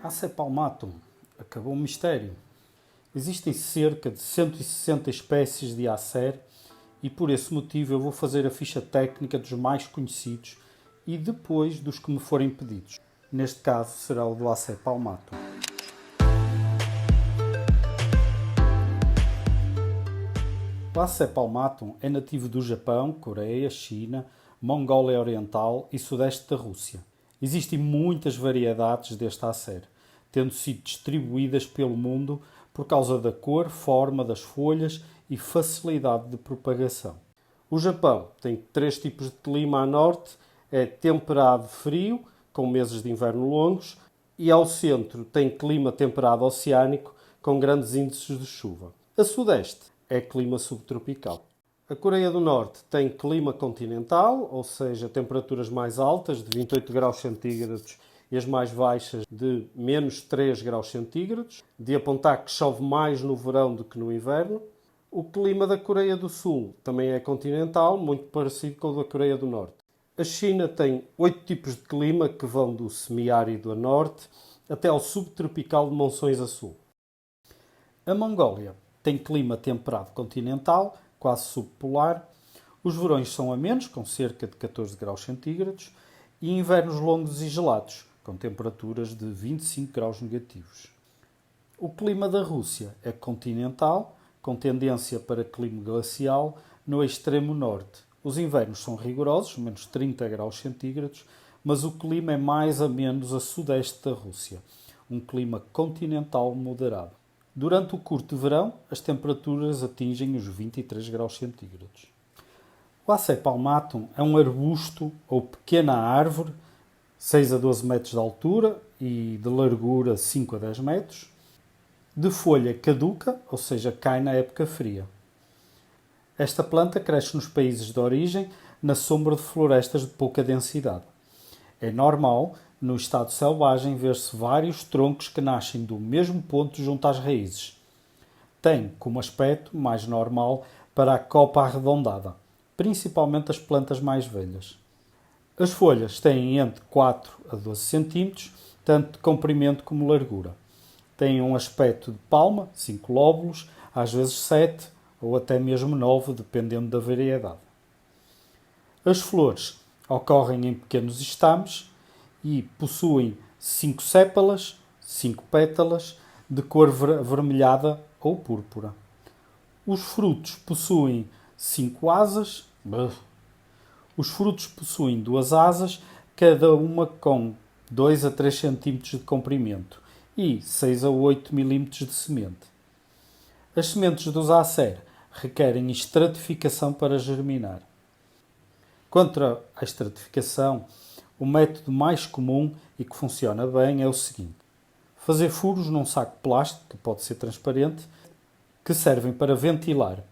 Acer palmatum, acabou o mistério. Existem cerca de 160 espécies de Acer e por esse motivo eu vou fazer a ficha técnica dos mais conhecidos e depois dos que me forem pedidos. Neste caso será o do Acer palmatum. O Acer palmatum é nativo do Japão, Coreia, China, Mongólia Oriental e Sudeste da Rússia. Existem muitas variedades deste Acer, tendo sido distribuídas pelo mundo por causa da cor, forma das folhas e facilidade de propagação. O Japão tem 3 tipos de clima a norte, é temperado frio, com meses de inverno longos, e ao centro tem clima temperado oceânico, com grandes índices de chuva. A sudeste é clima subtropical. A Coreia do Norte tem clima continental, ou seja, temperaturas mais altas, de 28 graus centígrados, e as mais baixas de menos 3 graus centígrados, de apontar que chove mais no verão do que no inverno. O clima da Coreia do Sul também é continental, muito parecido com o da Coreia do Norte. A China tem 8 tipos de clima que vão do semiárido a norte até ao subtropical de monções a sul. A Mongólia tem clima temperado continental, quase subpolar. Os verões são amenos, com cerca de 14 graus centígrados, e invernos longos e gelados, com temperaturas de 25 graus negativos. O clima da Rússia é continental, com tendência para clima glacial no extremo norte. Os invernos são rigorosos, menos 30 graus centígrados, mas o clima é mais a menos a sudeste da Rússia, um clima continental moderado. Durante o curto verão, as temperaturas atingem os 23 graus centígrados. O Acer palmatum é um arbusto ou pequena árvore, 6 a 12 metros de altura e de largura 5 a 10 metros, de folha caduca, ou seja, cai na época fria. Esta planta cresce nos países de origem, na sombra de florestas de pouca densidade. É normal, no estado selvagem, ver-se vários troncos que nascem do mesmo ponto junto às raízes. Tem como aspecto mais normal para a copa arredondada, principalmente as plantas mais velhas. As folhas têm entre 4 a 12 cm, tanto de comprimento como largura. Têm um aspecto de palma, 5 lóbulos, às vezes 7 ou até mesmo 9, dependendo da variedade. As flores ocorrem em pequenos estames e possuem 5 sépalas, 5 pétalas, de cor avermelhada ou púrpura. Os frutos possuem 5 asas. Os frutos possuem 2 asas, cada uma com 2 a 3 cm de comprimento e 6 a 8 mm de semente. As sementes dos Acer requerem estratificação para germinar. Quanto à estratificação, o método mais comum e que funciona bem é o seguinte: fazer furos num saco plástico, que pode ser transparente, que servem para ventilar.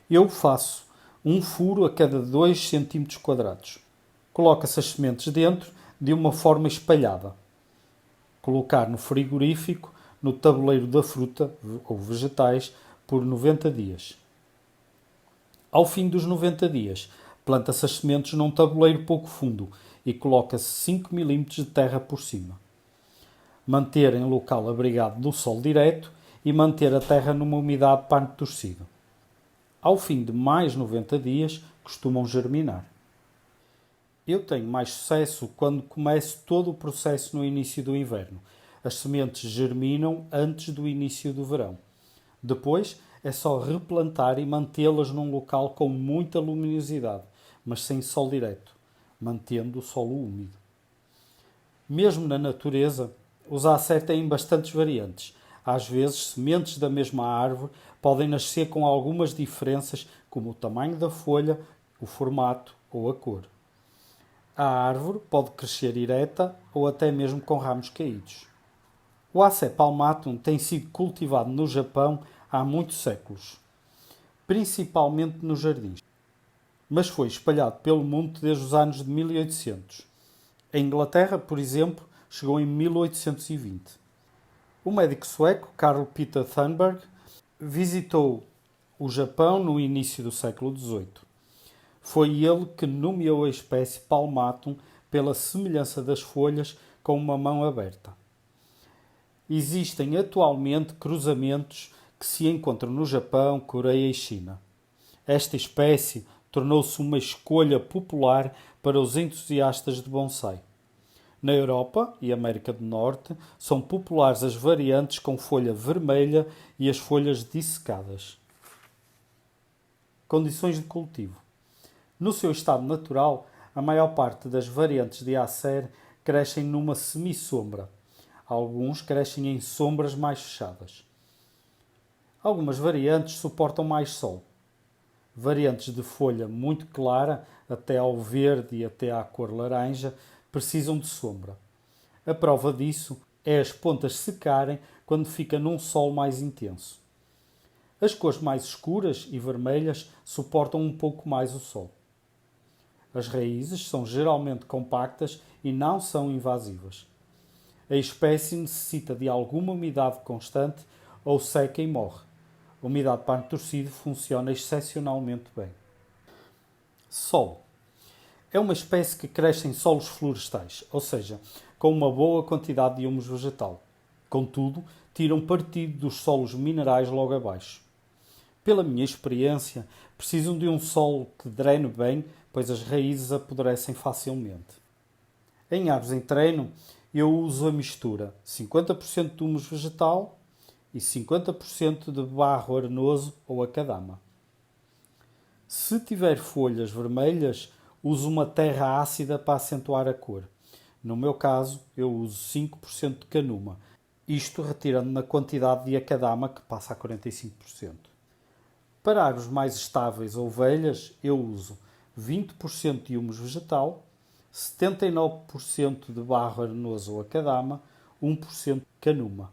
Eu faço um furo a cada 2 cm quadrados. Coloca-se as sementes dentro de uma forma espalhada. Colocar no frigorífico, no tabuleiro da fruta ou vegetais, por 90 dias. Ao fim dos 90 dias, planta-se as sementes num tabuleiro pouco fundo e coloca-se 5 mm de terra por cima. Manter em local abrigado do sol direto e manter a terra numa umidade pano torcido. Ao fim de mais 90 dias, costumam germinar. Eu tenho mais sucesso quando começo todo o processo no início do inverno. As sementes germinam antes do início do verão. Depois é só replantar e mantê-las num local com muita luminosidade, mas sem sol direto, mantendo o solo úmido. Mesmo na natureza, os Acer têm bastantes variantes. Às vezes, sementes da mesma árvore podem nascer com algumas diferenças, como o tamanho da folha, o formato ou a cor. A árvore pode crescer ereta ou até mesmo com ramos caídos. O Acer palmatum tem sido cultivado no Japão há muitos séculos, principalmente nos jardins, mas foi espalhado pelo mundo desde os anos de 1800. A Inglaterra, por exemplo, chegou em 1820. O médico sueco Carl Peter Thunberg visitou o Japão no início do século XVIII. Foi ele que nomeou a espécie palmatum pela semelhança das folhas com uma mão aberta. Existem atualmente cruzamentos que se encontram no Japão, Coreia e China. Esta espécie tornou-se uma escolha popular para os entusiastas de bonsai. Na Europa e América do Norte são populares as variantes com folha vermelha e as folhas dissecadas. Condições de cultivo. No seu estado natural, a maior parte das variantes de Acer crescem numa semi-sombra. Alguns crescem em sombras mais fechadas. Algumas variantes suportam mais sol. Variantes de folha muito clara, até ao verde e até à cor laranja, precisam de sombra. A prova disso é as pontas secarem quando fica num sol mais intenso. As cores mais escuras e vermelhas suportam um pouco mais o sol. As raízes são geralmente compactas e não são invasivas. A espécie necessita de alguma umidade constante ou seca e morre. A umidade pano torcido funciona excepcionalmente bem. Sol. É uma espécie que cresce em solos florestais, ou seja, com uma boa quantidade de humus vegetal. Contudo, tiram partido dos solos minerais logo abaixo. Pela minha experiência, precisam de um solo que drene bem, pois as raízes apodrecem facilmente. Em árvores em treino, eu uso a mistura 50% de humus vegetal e 50% de barro arenoso ou acadama. Se tiver folhas vermelhas, uso uma terra ácida para acentuar a cor. No meu caso, eu uso 5% de canuma, isto retirando na quantidade de acadama, que passa a 45%. Para árvores mais estáveis ou velhas, eu uso 20% de humus vegetal, 79% de barro arenoso ou acadama, 1% de canuma.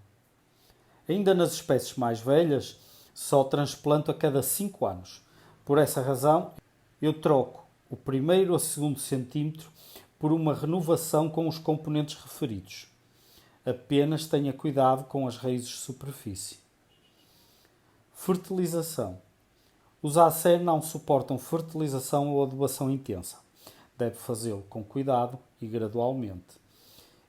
Ainda nas espécies mais velhas, só transplanto a cada 5 anos. Por essa razão, eu troco o primeiro a segundo centímetro por uma renovação com os componentes referidos. Apenas tenha cuidado com as raízes de superfície. Fertilização. Os Acer não suportam fertilização ou adubação intensa. Deve fazê-lo com cuidado e gradualmente.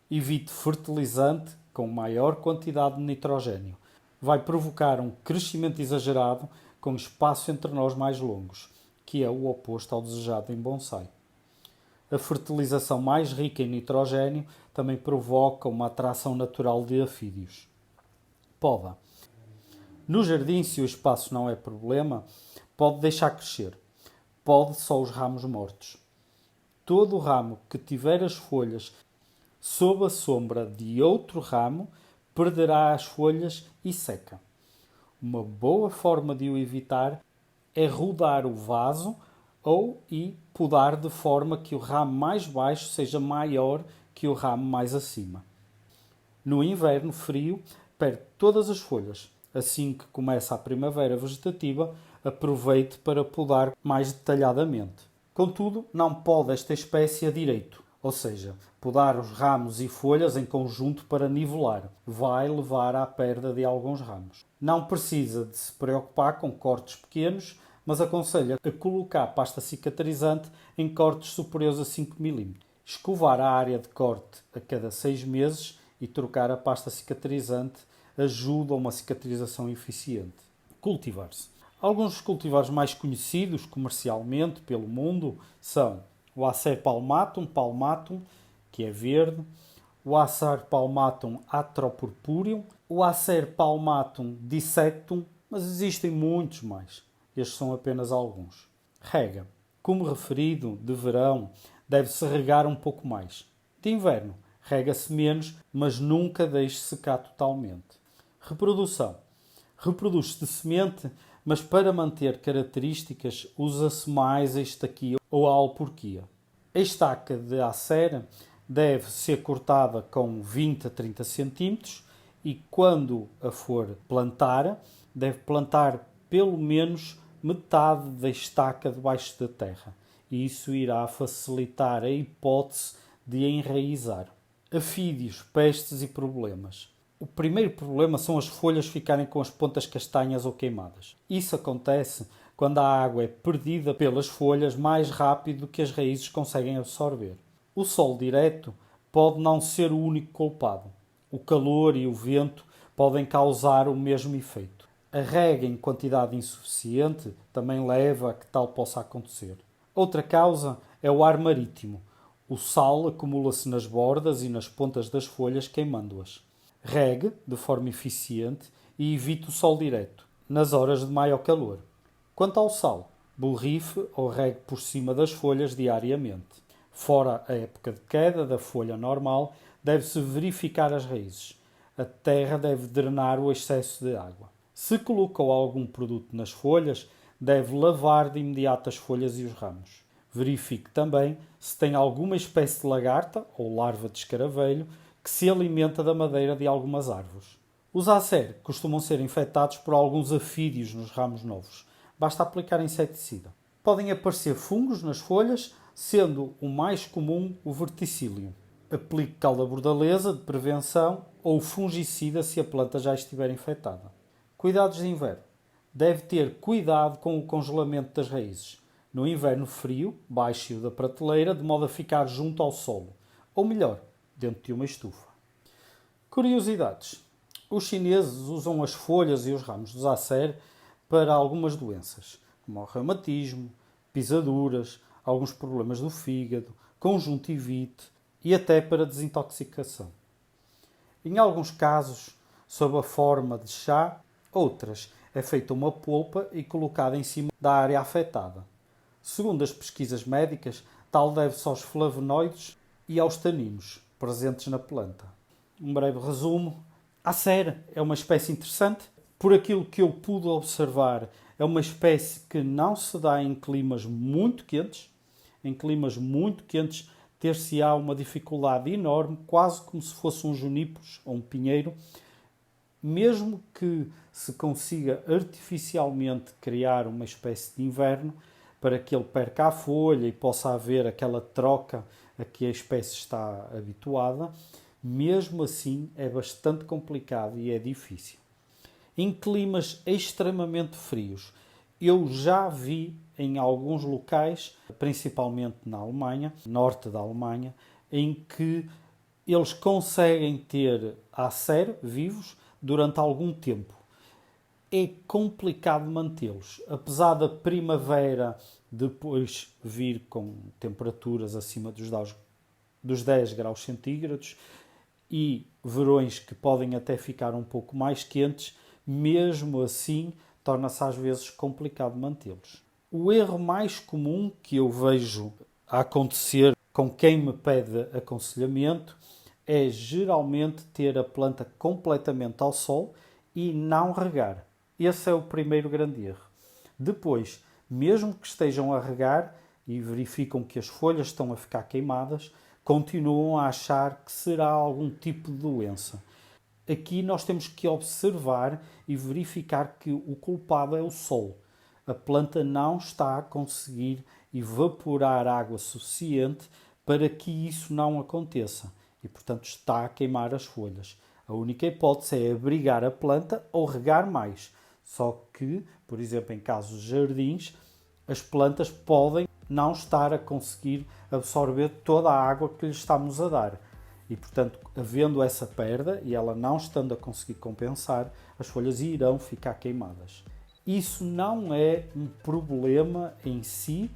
Evite fertilizante com maior quantidade de nitrogênio. Vai provocar um crescimento exagerado com espaço entre nós mais longos, que é o oposto ao desejado em bonsai. A fertilização mais rica em nitrogênio também provoca uma atração natural de afídeos. Poda. No jardim, se o espaço não é problema, pode deixar crescer. Pode só os ramos mortos. Todo o ramo que tiver as folhas sob a sombra de outro ramo perderá as folhas e seca. Uma boa forma de o evitar é rodar o vaso ou podar de forma que o ramo mais baixo seja maior que o ramo mais acima. No inverno frio, perde todas as folhas. Assim que começa a primavera vegetativa, aproveite para podar mais detalhadamente. Contudo, não pode esta espécie a direito, ou seja, podar os ramos e folhas em conjunto para nivelar. Vai levar à perda de alguns ramos. Não precisa de se preocupar com cortes pequenos, mas aconselho a colocar pasta cicatrizante em cortes superiores a 5 mm. Escovar a área de corte a cada 6 meses e trocar a pasta cicatrizante ajuda a uma cicatrização eficiente. Cultivar-se. Alguns dos cultivares mais conhecidos comercialmente pelo mundo são o Acer palmatum, que é verde, o Acer palmatum atropurpureum, o Acer palmatum dissectum, mas existem muitos mais. Estes são apenas alguns. Rega. Como referido, de verão, deve-se regar um pouco mais. De inverno, rega-se menos, mas nunca deixe secar totalmente. Reprodução. Reproduz-se de semente, mas para manter características usa-se mais a estaquia ou a alporquia. A estaca de Acer deve ser cortada com 20 a 30 cm e quando a for plantar, deve plantar pelo menos metade da estaca debaixo da terra. E isso irá facilitar a hipótese de enraizar. Afídeos, pestes e problemas. O primeiro problema são as folhas ficarem com as pontas castanhas ou queimadas. Isso acontece quando a água é perdida pelas folhas mais rápido do que as raízes conseguem absorver. O sol direto pode não ser o único culpado. o calor e o vento podem causar o mesmo efeito. A rega em quantidade insuficiente também leva a que tal possa acontecer. Outra causa é o ar marítimo. O sal acumula-se nas bordas e nas pontas das folhas, queimando-as. Regue de forma eficiente e evite o sol direto, nas horas de maior calor. Quanto ao sal, borrife ou regue por cima das folhas diariamente. Fora a época de queda da folha normal, deve-se verificar as raízes. A terra deve drenar o excesso de água. Se colocou algum produto nas folhas, deve lavar de imediato as folhas e os ramos. Verifique também se tem alguma espécie de lagarta ou larva de escaravelho que se alimenta da madeira de algumas árvores. Os acer costumam ser infectados por alguns afídeos nos ramos novos. Basta aplicar inseticida. Podem aparecer fungos nas folhas, sendo o mais comum o verticílio. Aplique calda bordaleza de prevenção ou fungicida se a planta já estiver infectada. Cuidados de inverno. Deve ter cuidado com o congelamento das raízes. No inverno frio, baixe-o da prateleira de modo a ficar junto ao solo. Ou melhor, dentro de uma estufa. Curiosidades. Os chineses usam as folhas e os ramos dos acer para algumas doenças, como o reumatismo, pisaduras, alguns problemas do fígado, conjuntivite e até para desintoxicação. Em alguns casos, sob a forma de chá, outras é feita uma polpa e colocada em cima da área afetada. Segundo as pesquisas médicas, tal deve-se aos flavonoides e aos taninos presentes na planta. Um breve resumo. A acer é uma espécie interessante. Por aquilo que eu pude observar, é uma espécie que não se dá em climas muito quentes. Em climas muito quentes, ter-se-á uma dificuldade enorme, quase como se fosse um juníperos ou um pinheiro. Mesmo que se consiga artificialmente criar uma espécie de inverno, para que ele perca a folha e possa haver aquela troca a que a espécie está habituada, mesmo assim é bastante complicado e é difícil. Em climas extremamente frios, eu já vi em alguns locais, principalmente na Alemanha, norte da Alemanha, em que eles conseguem ter acer vivos durante algum tempo. É complicado mantê-los. Apesar da primavera depois vir com temperaturas acima dos 10 graus centígrados e verões que podem até ficar um pouco mais quentes, mesmo assim torna-se às vezes complicado mantê-los. O erro mais comum que eu vejo a acontecer com quem me pede aconselhamento é geralmente ter a planta completamente ao sol e não regar. Esse é o primeiro grande erro. Depois, mesmo que estejam a regar e verificam que as folhas estão a ficar queimadas, continuam a achar que será algum tipo de doença. Aqui nós temos que observar e verificar que o culpado é o sol. A planta não está a conseguir evaporar água suficiente para que isso não aconteça e, portanto, está a queimar as folhas. A única hipótese é abrigar a planta ou regar mais. Só que, por exemplo, em casos de jardins, as plantas podem não estar a conseguir absorver toda a água que lhes estamos a dar. E, portanto, havendo essa perda e ela não estando a conseguir compensar, as folhas irão ficar queimadas. Isso não é um problema em si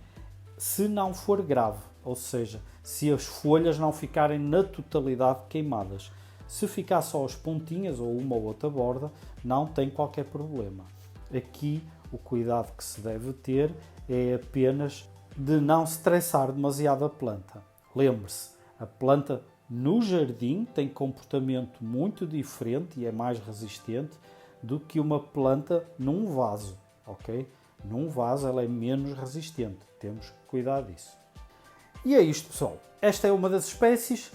se não for grave, ou seja, se as folhas não ficarem na totalidade queimadas. Se ficar só as pontinhas ou uma ou outra borda, não tem qualquer problema. Aqui o cuidado que se deve ter é apenas de não estressar demasiado a planta. Lembre-se, a planta no jardim tem comportamento muito diferente e é mais resistente do que uma planta num vaso, ok? Num vaso ela é menos resistente, temos que cuidar disso. E é isto, pessoal. Esta é uma das espécies,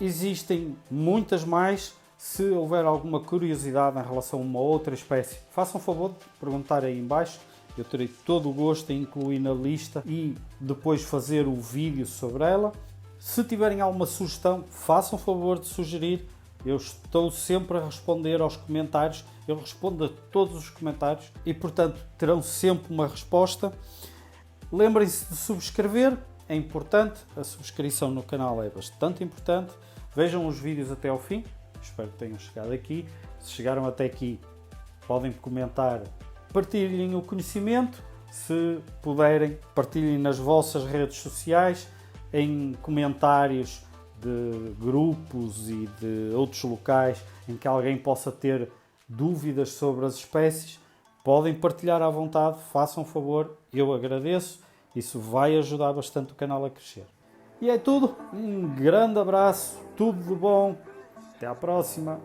existem muitas mais. Se houver alguma curiosidade em relação a uma outra espécie, façam favor de perguntar aí em baixo. Eu terei todo o gosto em incluir na lista e depois fazer o vídeo sobre ela. Se tiverem alguma sugestão, façam favor de sugerir. Eu estou sempre a responder aos comentários. Eu respondo a todos os comentários e, portanto, terão sempre uma resposta. Lembrem-se de subscrever. É importante. A subscrição no canal é bastante importante. Vejam os vídeos até ao fim. Espero que tenham chegado aqui. Se chegaram até aqui, podem comentar, partilhem o conhecimento. Se puderem, partilhem nas vossas redes sociais, em comentários de grupos e de outros locais em que alguém possa ter dúvidas sobre as espécies. Podem partilhar à vontade, façam favor, eu agradeço. Isso vai ajudar bastante o canal a crescer. E é tudo. Um grande abraço, tudo de bom. Até à próxima.